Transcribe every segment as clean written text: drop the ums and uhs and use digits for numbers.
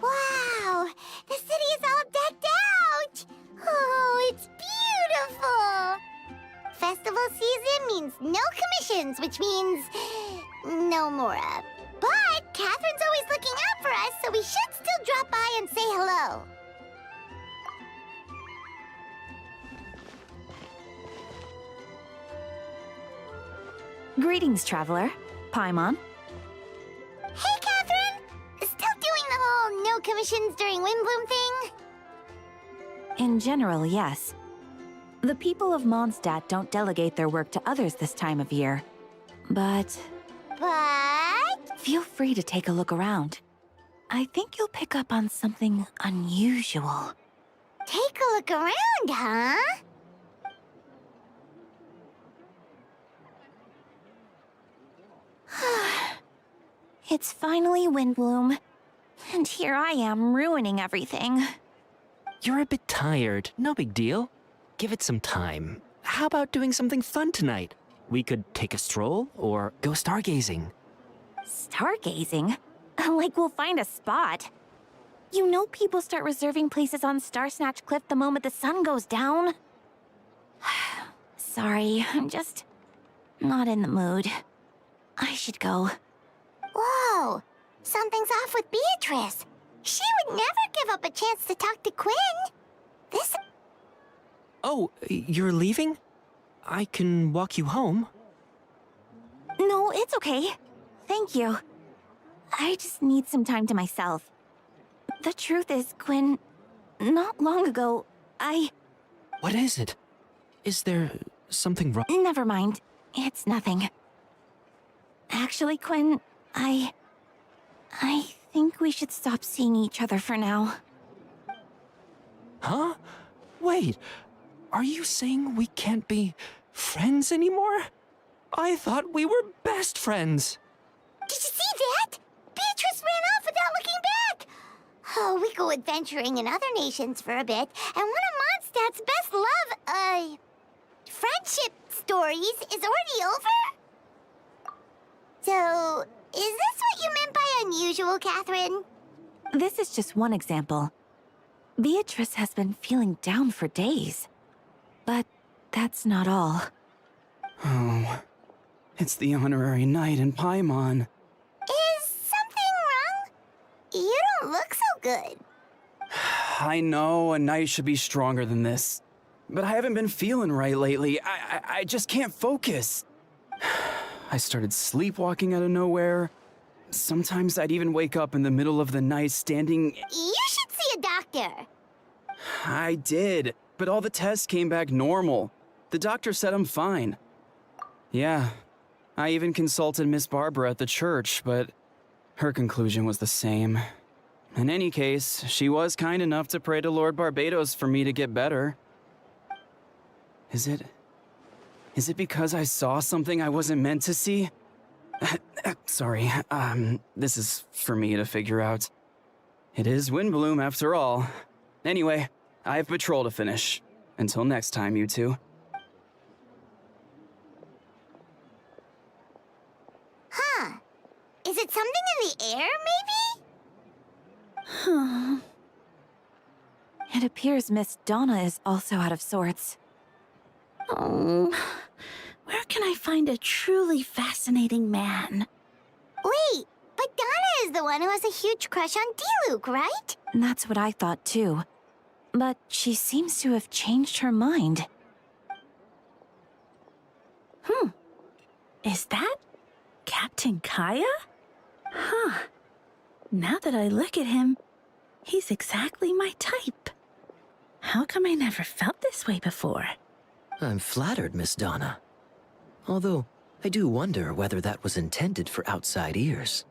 Wow! The city is all decked out! Oh, it's beautiful! Festival season means no commissions, which means no Mora. But Catherine's always looking out for us, so we should still drop by and say hello. Greetings, traveler. Paimon. Hey, Catherine! Still doing the whole no commissions during Windbloom thing? In general, yes. The people of Mondstadt don't delegate their work to others this time of year. But feel free to take a look around. I think you'll pick up on something unusual. Take a look around, huh? It's finally Windbloom, and here I am ruining everything. You're a bit tired. No big deal. Give it some time. How about doing something fun tonight? We could take a stroll or go stargazing. Stargazing? Like we'll find a spot. You know people start reserving places on Starsnatch Cliff the moment the sun goes down. Sorry, I'm just not in the mood. I should go. Whoa! Something's off with Beatrice. She would never give up a chance to talk to Quinn. This... Oh, you're leaving? I can walk you home. No, it's okay. Thank you. I just need some time to myself. The truth is, Quinn, not long ago, What is it? Is there something wrong? Never mind. It's nothing. Actually, Quinn, I think we should stop seeing each other for now. Huh? Wait, are you saying we can't be friends anymore? I thought we were best friends. Did you see that? Beatrice ran off without looking back. Oh, we go adventuring in other nations for a bit, and one of Mondstadt's best friendship stories is already over? So, is this what you meant by unusual, Catherine? This is just one example. Beatrice has been feeling down for days. But that's not all. Oh, it's the honorary knight in Paimon. Is something wrong? You don't look so good. I know a knight should be stronger than this, but I haven't been feeling right lately. I just can't focus. I started sleepwalking out of nowhere. Sometimes I'd even wake up in the middle of the night standing... You should see a doctor. I did, but all the tests came back normal. The doctor said I'm fine. Yeah, I even consulted Miss Barbara at the church, but her conclusion was the same. In any case, she was kind enough to pray to Lord Barbados for me to get better. Is it because I saw something I wasn't meant to see? Sorry, this is for me to figure out. It is Windbloom after all. Anyway, I have patrol to finish. Until next time, you two. Huh. Is it something in the air, maybe? It appears Miss Donna is also out of sorts. Oh, where can I find a truly fascinating man? Wait, but Donna is the one who has a huge crush on D-Luke, right? That's what I thought too. But she seems to have changed her mind. Is that Captain Kaya? Huh. Now that I look at him, he's exactly my type. How come I never felt this way before? I'm flattered, Miss Donna. Although, I do wonder whether that was intended for outside ears.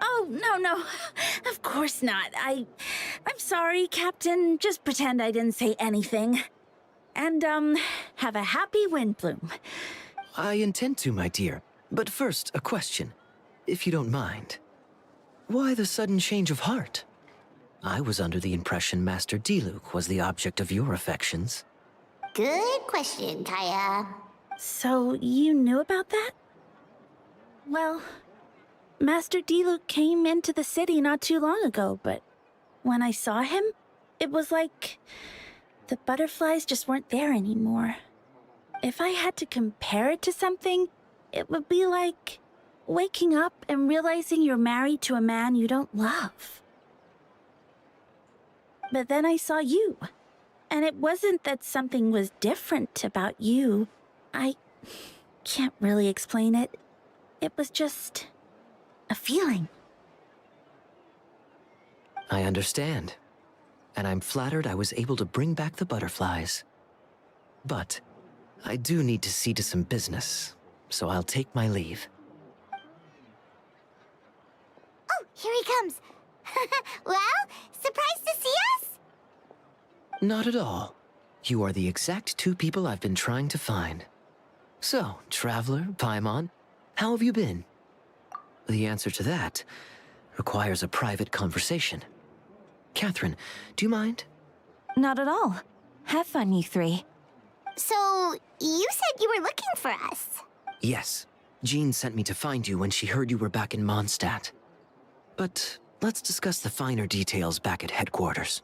Oh, no. Of course not. I'm sorry, Captain. Just pretend I didn't say anything. And, have a happy Windbloom. I intend to, my dear. But first, a question, if you don't mind. Why the sudden change of heart? I was under the impression Master D-Luke was the object of your affections. Good question, Kaya. So, you knew about that? Well, Master D-Luke came into the city not too long ago, but when I saw him, it was like the butterflies just weren't there anymore. If I had to compare it to something, it would be like waking up and realizing you're married to a man you don't love. But then I saw you, and it wasn't that something was different about you. I can't really explain it. It was just a feeling. I understand. And I'm flattered I was able to bring back the butterflies. But I do need to see to some business, so I'll take my leave. Oh, here he comes. Well, surprised to see us? Not at all. You are the exact two people I've been trying to find. So, Traveler, Paimon, how have you been? The answer to that requires a private conversation. Catherine, do you mind? Not at all. Have fun, you three. So, you said you were looking for us. Yes. Jean sent me to find you when she heard you were back in Mondstadt. But let's discuss the finer details back at headquarters.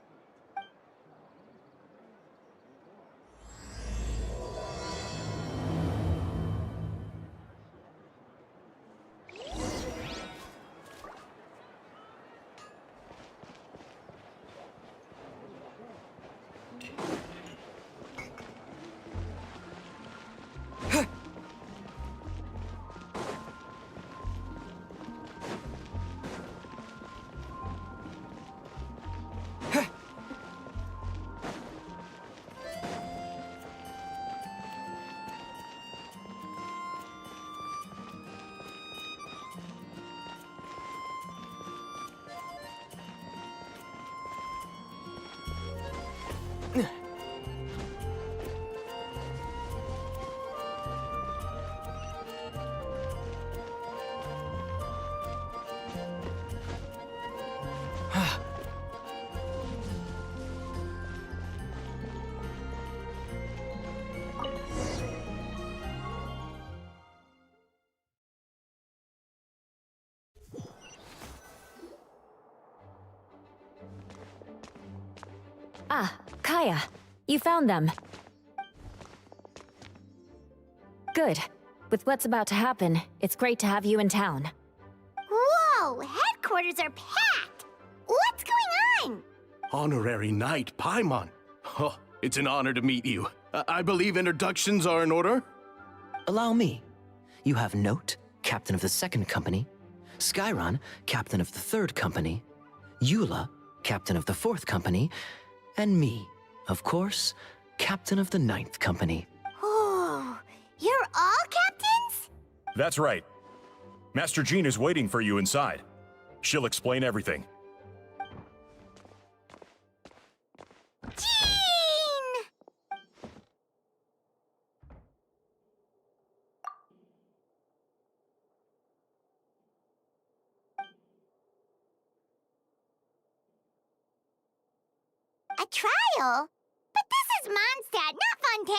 Ah, Kaya, you found them. Good. With what's about to happen, it's great to have you in town. Whoa, headquarters are packed. What's going on? Honorary Knight Paimon. Oh, it's an honor to meet you. I believe introductions are in order? Allow me. You have Note, Captain of the 2nd Company, Skyron, Captain of the 3rd Company, Eula, Captain of the 4th Company, and me, of course, Captain of the 9th Company. Oh, you're all captains? That's right. Master Jean is waiting for you inside. She'll explain everything. Jean! trial? But this is Mondstadt, not Fontaine.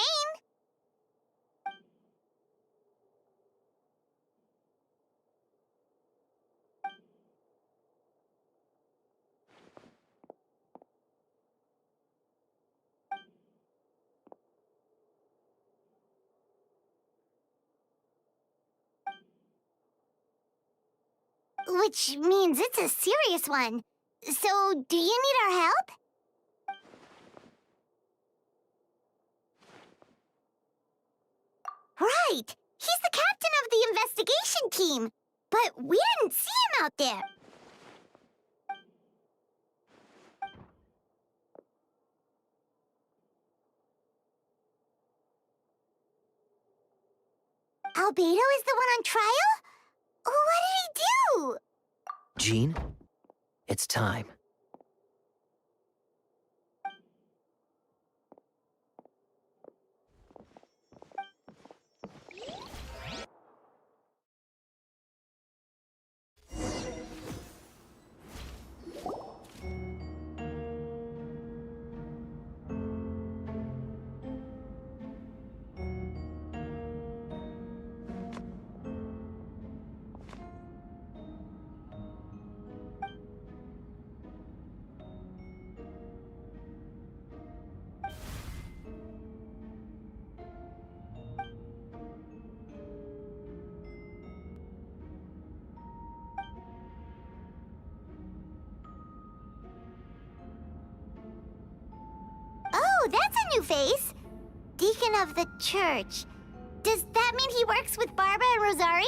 Which means it's a serious one. So, do you need our help? Right! He's the captain of the investigation team! But we didn't see him out there! Albedo is the one on trial? What did he do? Jean, it's time. Oh, that's a new face! Deacon of the church. Does that mean he works with Barbara and Rosaria?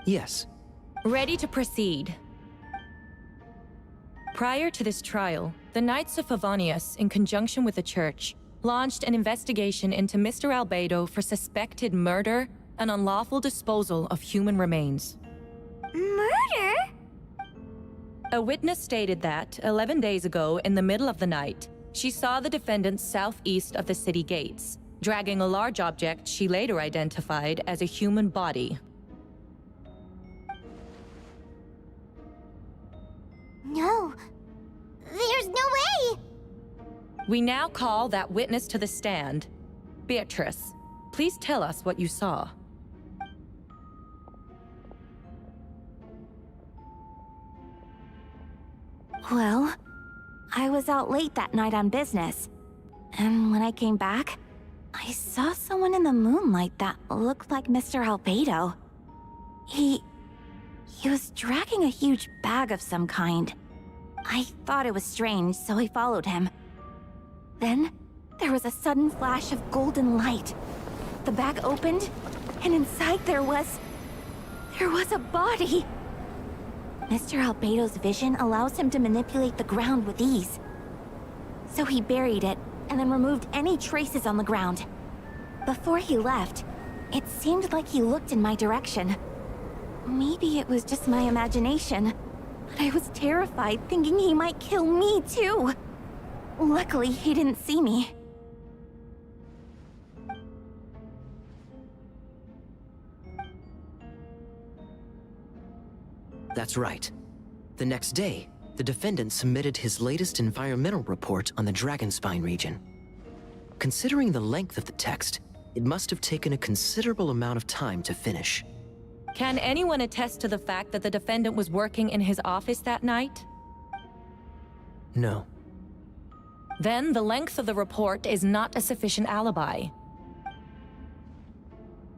Yes. Ready to proceed. Prior to this trial, the Knights of Favonius, in conjunction with the Church, launched an investigation into Mr. Albedo for suspected murder and unlawful disposal of human remains. Murder? A witness stated that, 11 days ago, in the middle of the night, she saw the defendant southeast of the city gates, dragging a large object she later identified as a human body. No. There's no way! We now call that witness to the stand. Beatrice, please tell us what you saw. Well, I was out late that night on business. And when I came back, I saw someone in the moonlight that looked like Mr. Albedo. He was dragging a huge bag of some kind. I thought it was strange, so I followed him. Then, there was a sudden flash of golden light. The bag opened, and inside there was a body! Mr. Albedo's vision allows him to manipulate the ground with ease. So he buried it, and then removed any traces on the ground. Before he left, it seemed like he looked in my direction. Maybe it was just my imagination, but I was terrified thinking he might kill me too. Luckily, he didn't see me. That's right. The next day, the defendant submitted his latest environmental report on the Dragonspine region. Considering the length of the text, it must have taken a considerable amount of time to finish. Can anyone attest to the fact that the defendant was working in his office that night? No. Then the length of the report is not a sufficient alibi.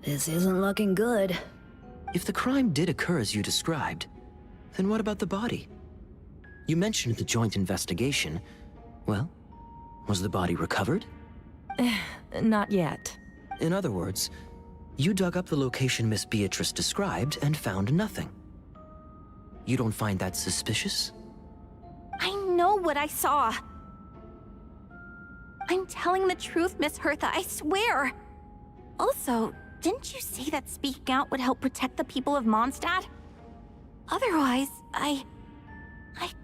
This isn't looking good. If the crime did occur as you described, then what about the body? You mentioned the joint investigation. Well, was the body recovered? Not yet. In other words, you dug up the location Miss Beatrice described and found nothing. You don't find that suspicious? I know what I saw. I'm telling the truth, Miss Hertha, I swear. Also, didn't you say that speaking out would help protect the people of Mondstadt? Otherwise, I'd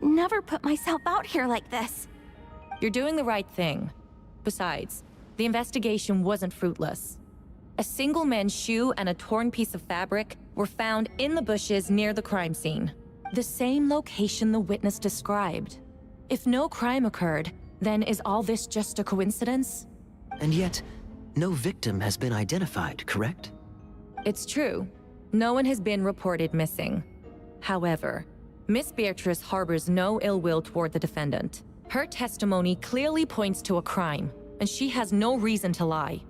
never put myself out here like this. You're doing the right thing. Besides, the investigation wasn't fruitless. A single men's shoe and a torn piece of fabric were found in the bushes near the crime scene. The same location the witness described. If no crime occurred, then is all this just a coincidence? And yet, no victim has been identified, correct? It's true. No one has been reported missing. However, Miss Beatrice harbors no ill will toward the defendant. Her testimony clearly points to a crime, and she has no reason to lie.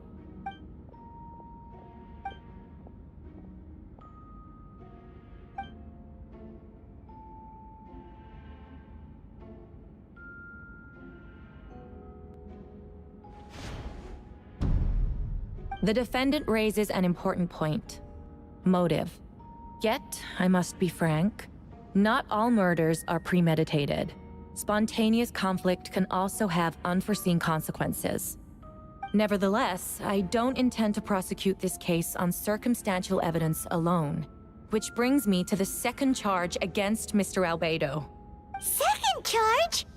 The defendant raises an important point. Motive. Yet, I must be frank, not all murders are premeditated. Spontaneous conflict can also have unforeseen consequences. Nevertheless, I don't intend to prosecute this case on circumstantial evidence alone. Which brings me to the second charge against Mr. Albedo. Second charge?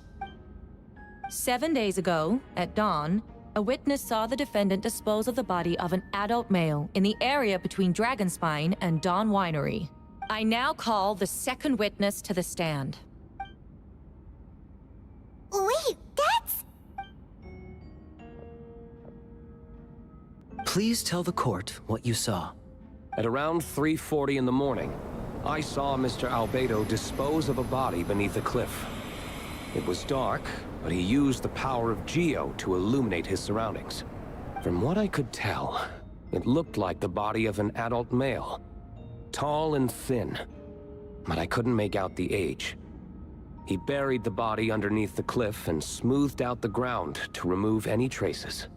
7 days ago, at dawn, a witness saw the defendant dispose of the body of an adult male in the area between Dragonspine and Dawn Winery. I now call the second witness to the stand. Wait, that's... Please tell the court what you saw. At around 3:40 in the morning, I saw Mr. Albedo dispose of a body beneath a cliff. It was dark, but he used the power of Geo to illuminate his surroundings. From what I could tell, it looked like the body of an adult male. Tall and thin, but I couldn't make out the age. He buried the body underneath the cliff and smoothed out the ground to remove any traces.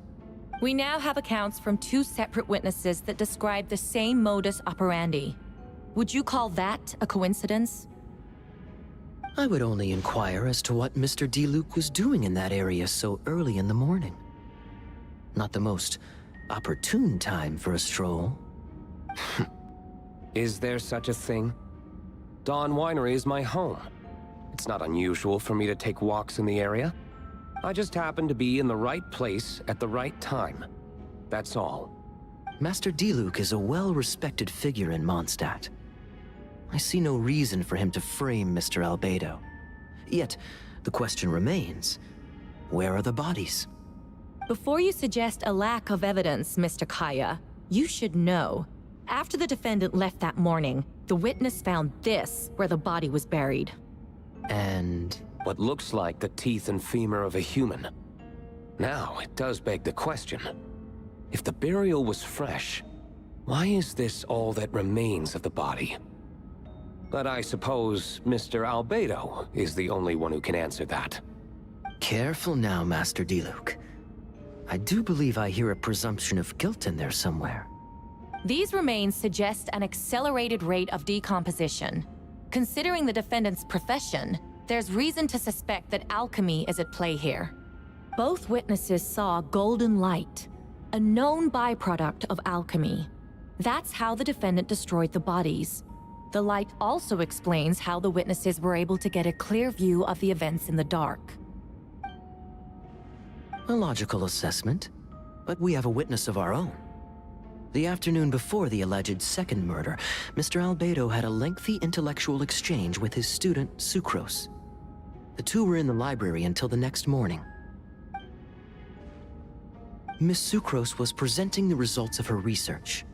We now have accounts from 2 separate witnesses that describe the same modus operandi. Would you call that a coincidence? I would only inquire as to what Mr. D-Luke was doing in that area so early in the morning. Not the most opportune time for a stroll. Is there such a thing? Dawn Winery is my home. It's not unusual for me to take walks in the area. I just happen to be in the right place at the right time. That's all. Master D-Luke is a well-respected figure in Mondstadt. I see no reason for him to frame Mr. Albedo. Yet, the question remains, where are the bodies? Before you suggest a lack of evidence, Mr. Kaya, you should know. After the defendant left that morning, the witness found this where the body was buried. And... what looks like the teeth and femur of a human. Now, it does beg the question. If the burial was fresh, why is this all that remains of the body? But I suppose Mr. Albedo is the only one who can answer that. Careful now, Master D-Luke. I do believe I hear a presumption of guilt in there somewhere. These remains suggest an accelerated rate of decomposition. Considering the defendant's profession, there's reason to suspect that alchemy is at play here. Both witnesses saw golden light, a known byproduct of alchemy. That's how the defendant destroyed the bodies. The light also explains how the witnesses were able to get a clear view of the events in the dark. A logical assessment, but we have a witness of our own. The afternoon before the alleged second murder, Mr. Albedo had a lengthy intellectual exchange with his student, Sucrose. The two were in the library until the next morning. Miss Sucrose was presenting the results of her research.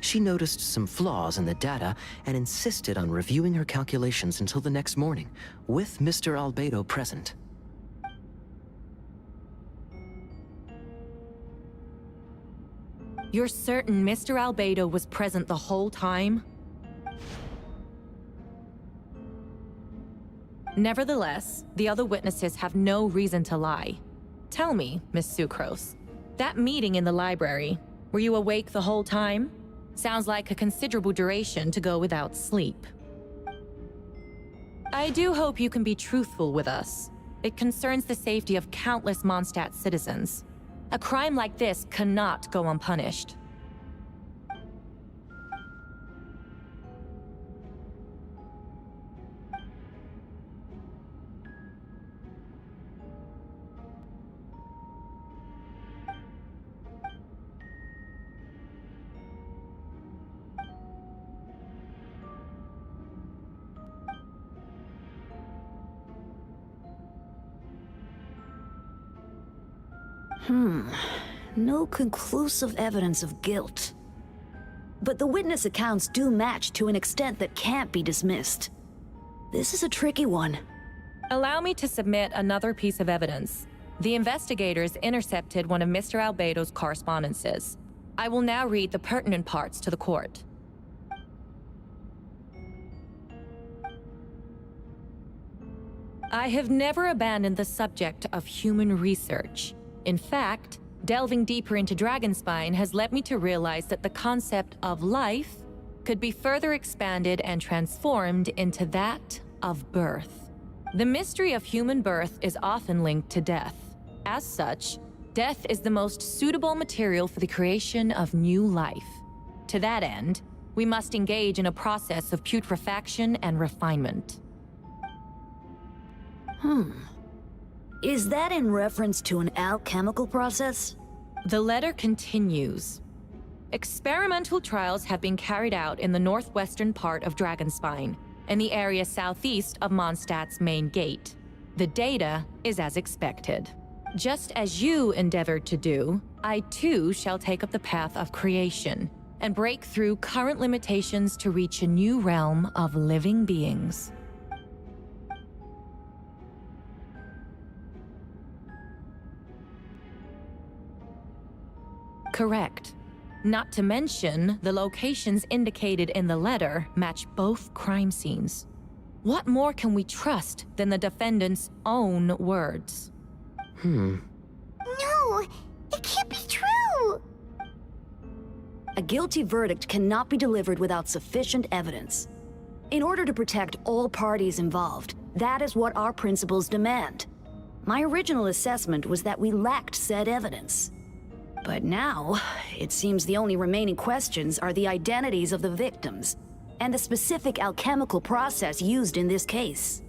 She noticed some flaws in the data and insisted on reviewing her calculations until the next morning, with Mr. Albedo present. You're certain Mr. Albedo was present the whole time? Nevertheless, the other witnesses have no reason to lie. Tell me, Miss Sucrose, that meeting in the library, were you awake the whole time? Sounds like a considerable duration to go without sleep. I do hope you can be truthful with us. It concerns the safety of countless Mondstadt citizens. A crime like this cannot go unpunished. No conclusive evidence of guilt. But the witness accounts do match to an extent that can't be dismissed. This is a tricky one. Allow me to submit another piece of evidence. The investigators intercepted one of Mr. Albedo's correspondences. I will now read the pertinent parts to the court. I have never abandoned the subject of human research. In fact, delving deeper into Dragonspine has led me to realize that the concept of life could be further expanded and transformed into that of birth. The mystery of human birth is often linked to death. As such, death is the most suitable material for the creation of new life. To that end, we must engage in a process of putrefaction and refinement. Is that in reference to an alchemical process? The letter continues. Experimental trials have been carried out in the northwestern part of Dragonspine, in the area southeast of Mondstadt's main gate. The data is as expected. Just as you endeavored to do, I too shall take up the path of creation, and break through current limitations to reach a new realm of living beings. Correct. Not to mention, the locations indicated in the letter match both crime scenes. What more can we trust than the defendant's own words? No, it can't be true! A guilty verdict cannot be delivered without sufficient evidence. In order to protect all parties involved, that is what our principles demand. My original assessment was that we lacked said evidence. But now, it seems the only remaining questions are the identities of the victims, and the specific alchemical process used in this case.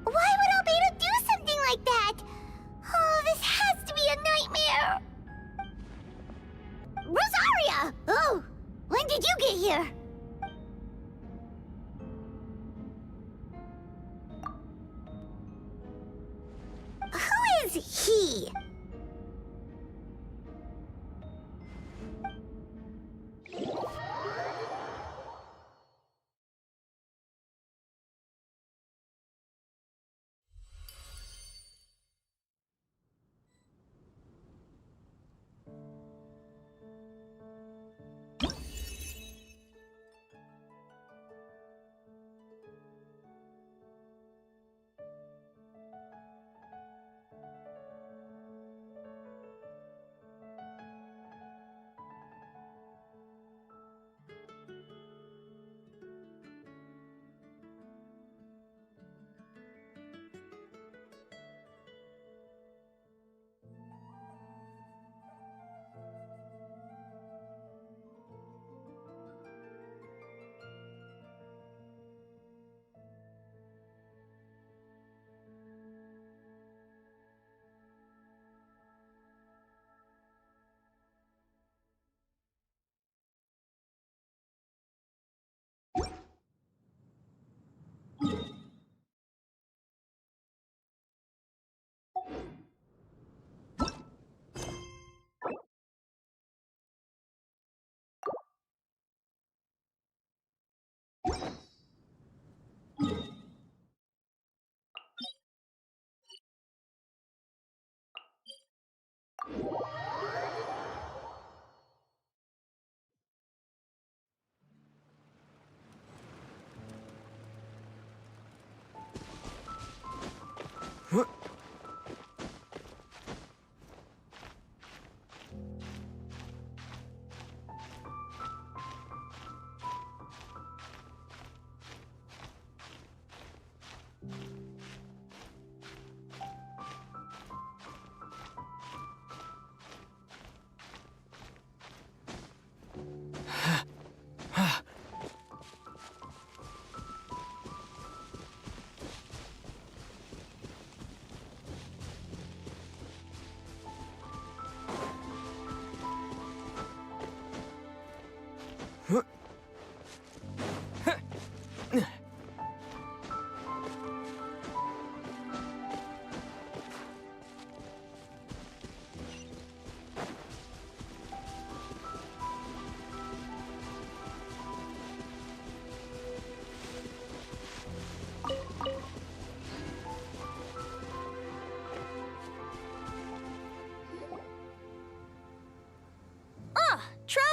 Why would Albedo do something like that? Oh, this has to be a nightmare! Rosaria! Oh, when did you get here? Who is he?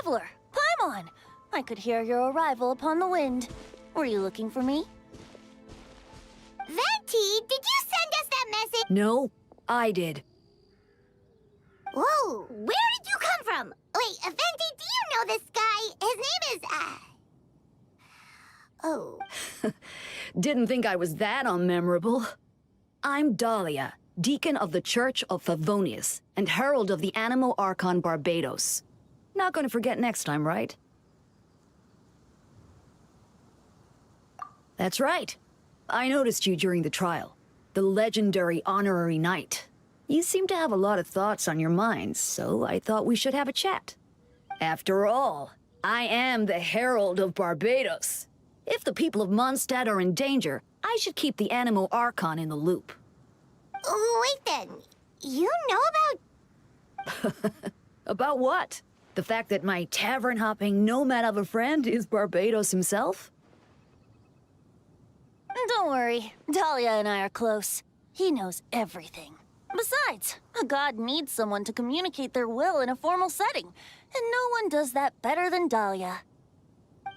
traveler, Paimon! I could hear your arrival upon the wind. Were you looking for me? Venti, did you send us that message? No, I did. Whoa, where did you come from? Wait, Venti, do you know this guy? His name is, Oh. Didn't think I was that unmemorable. I'm Dahlia, Deacon of the Church of Favonius, and Herald of the Animo Archon Barbados. Not gonna forget next time, right? That's right. I noticed you during the trial. The legendary honorary knight. You seem to have a lot of thoughts on your mind, so I thought we should have a chat. After all, I am the Herald of Barbados. If the people of Mondstadt are in danger, I should keep the Animo Archon in the loop. Wait then, you know about... About what? The fact that my tavern-hopping nomad of a friend is Barbados himself? Don't worry, Dahlia and I are close. He knows everything. Besides, a god needs someone to communicate their will in a formal setting, and no one does that better than Dahlia.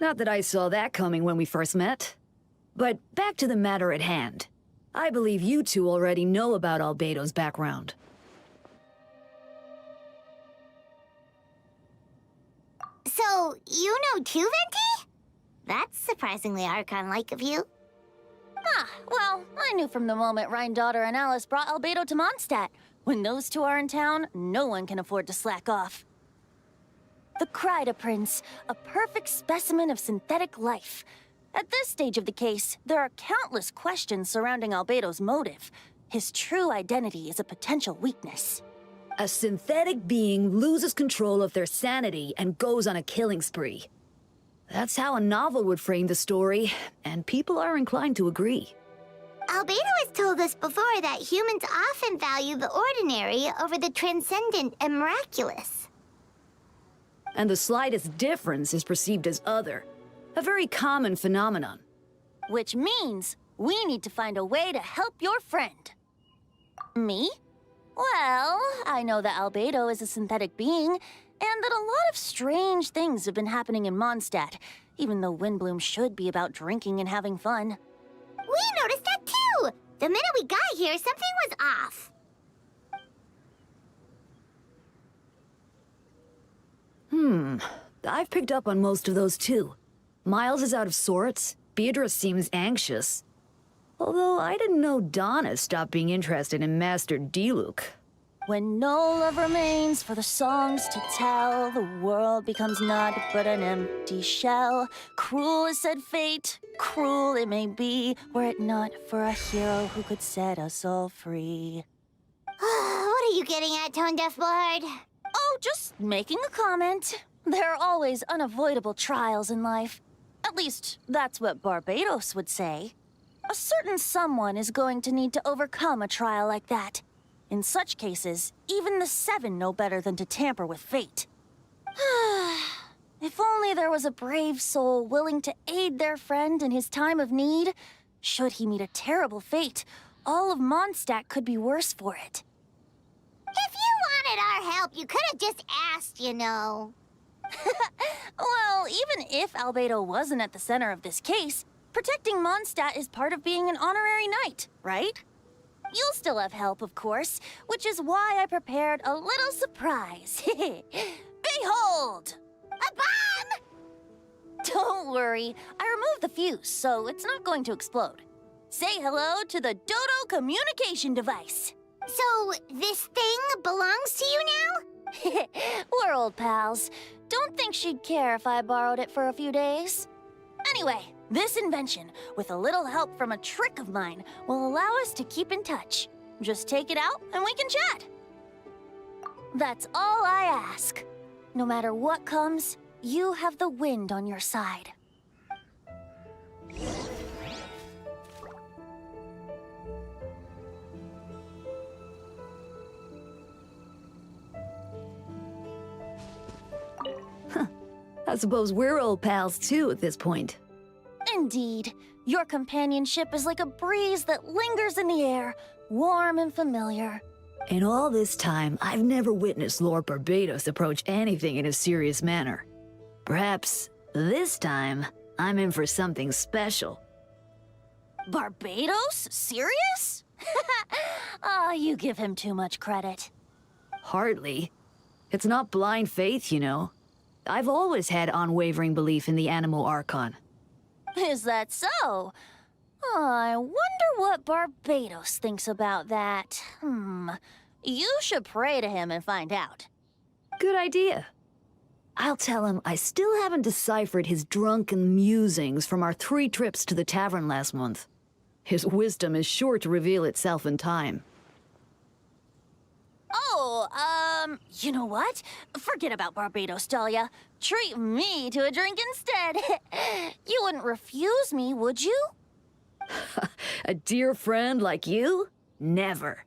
Not that I saw that coming when we first met. But back to the matter at hand. I believe you two already know about Albedo's background. So, you know too, Venti? That's surprisingly Archon-like of you. Ah, well, I knew from the moment Rhine-Daughter and Alice brought Albedo to Mondstadt. When those two are in town, no one can afford to slack off. The Kryda Prince, a perfect specimen of synthetic life. At this stage of the case, there are countless questions surrounding Albedo's motive. His true identity is a potential weakness. A synthetic being loses control of their sanity and goes on a killing spree. That's how a novel would frame the story, and people are inclined to agree. Albedo has told us before that humans often value the ordinary over the transcendent and miraculous. And the slightest difference is perceived as other. A very common phenomenon. Which means we need to find a way to help your friend. Me? Well, I know that Albedo is a synthetic being, and that a lot of strange things have been happening in Mondstadt, even though Windbloom should be about drinking and having fun. We noticed that too! The minute we got here, something was off. I've picked up on most of those too. Miles is out of sorts, Beatrice seems anxious. Although I didn't know Donna stopped being interested in Master Diluc. When no love remains for the songs to tell, the world becomes naught but an empty shell. Cruel is said fate, cruel it may be, were it not for a hero who could set us all free. What are you getting at, Tone Deaf Bard? Oh, just making a comment. There are always unavoidable trials in life. At least, that's what Barbados would say. A certain someone is going to need to overcome a trial like that. In such cases, even the Seven know better than to tamper with fate. If only there was a brave soul willing to aid their friend in his time of need. Should he meet a terrible fate, all of Mondstadt could be worse for it. If you wanted our help, you could have just asked, you know. Well, even if Albedo wasn't at the center of this case, protecting Mondstadt is part of being an honorary knight, right? You'll still have help, of course, which is why I prepared a little surprise. Behold! A bomb! Don't worry, I removed the fuse, so it's not going to explode. Say hello to the Dodo communication device. So, this thing belongs to you now? We're old pals. Don't think she'd care if I borrowed it for a few days. Anyway, this invention, with a little help from a trick of mine, will allow us to keep in touch. Just take it out and we can chat. That's all I ask. No matter what comes, you have the wind on your side. I suppose we're old pals too at this point. Indeed. Your companionship is like a breeze that lingers in the air, warm and familiar. In all this time, I've never witnessed Lord Barbados approach anything in a serious manner. Perhaps this time, I'm in for something special. Barbados? Serious? Oh, you give him too much credit. Hardly. It's not blind faith, you know. I've always had unwavering belief in the animal Archon. Is that so? I wonder what Barbados thinks about that. You should pray to him and find out. Good idea. I'll tell him I still haven't deciphered his drunken musings from our 3 trips to the tavern last month. His wisdom is sure to reveal itself in time. Oh, you know what? Forget about Barbados, Dahlia. Treat me to a drink instead. You wouldn't refuse me, would you? A dear friend like you? Never.